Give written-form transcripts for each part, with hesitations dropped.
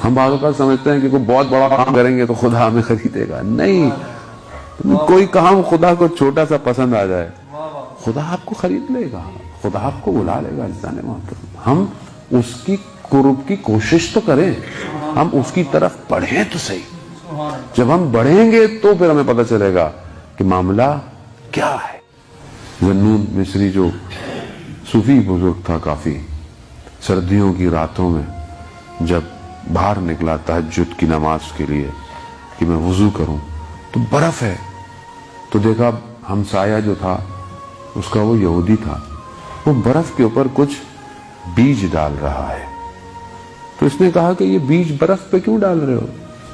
ہم بعض اوقات سمجھتے ہیں کہ کوئی بہت بڑا کام کریں گے تو خدا ہمیں خریدے گا. نہیں, کوئی کام خدا کو چھوٹا سا پسند آ جائے, خدا آپ کو خرید لے گا, خدا آپ کو بلا لے گا. عزیزان محترم, ہم اس کی قرب کی کوشش تو کریں, ہم اس کی طرف بڑھیں تو صحیح. جب ہم بڑھیں گے تو پھر ہمیں پتہ چلے گا کہ معاملہ کیا ہے. ذنون مصری جو صوفی بزرگ تھا, کافی سردیوں کی راتوں میں جب باہر نکلا تہجد کی نماز کے لیے کہ میں وضو کروں تو برف ہے, تو دیکھا ہمسایہ جو تھا اس کا وہ یہودی تھا, وہ برف کے اوپر کچھ بیج ڈال رہا ہے. تو اس نے کہا کہ یہ بیج برف پہ کیوں ڈال رہے ہو,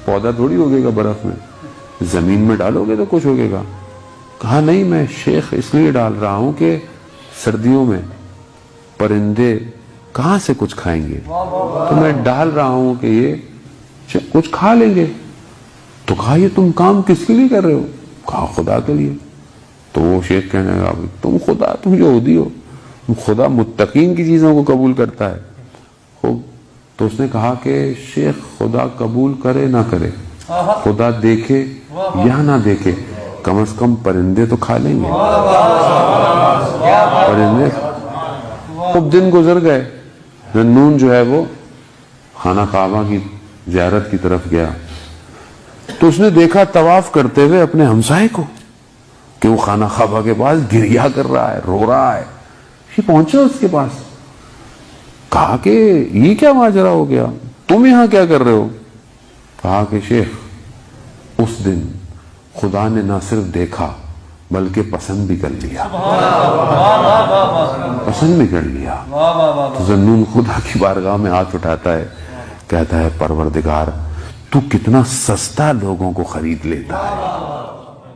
پودا تھوڑی ہوگے گا برف میں, زمین میں ڈالو گے تو کچھ ہوگے گا. کہا نہیں, میں شیخ اس لیے ڈال رہا ہوں کہ سردیوں میں پرندے کہاں سے کچھ کھائیں گے, تو میں ڈال رہا ہوں کہ یہ کچھ کھا لیں گے. تو کہا یہ تم کام کس کے لیے کر رہے ہو؟ کہا خدا کے لیے. تو وہ شیخ کہنے لگا تم خدا, تم یہودی ہو, خدا متقین کی چیزوں کو قبول کرتا ہے. خوب. تو اس نے کہا کہ شیخ خدا قبول کرے نہ کرے, خدا دیکھے یا نہ دیکھے, کم از کم پرندے تو کھا لیں گے. پرندے. خوب دن گزر گئے. ذنون جو ہے وہ خانہ کعبہ کی زیارت کی طرف گیا, تو اس نے دیکھا طواف کرتے ہوئے اپنے ہمسائے کو کہ وہ خانہ کعبہ کے پاس گریا کر رہا ہے, رو رہا ہے. یہ پہنچا اس کے پاس, کہا کہ یہ کیا ماجرا ہو گیا, تم یہاں کیا کر رہے ہو؟ کہا کہ شیخ اس دن خدا نے نہ صرف دیکھا بلکہ پسند بھی کر لیا, پسند بھی کر لیا. تو ذنون خدا کی بارگاہ میں ہاتھ اٹھاتا ہے, کہتا ہے پروردگار تو کتنا سستا لوگوں کو خرید لیتا ہے.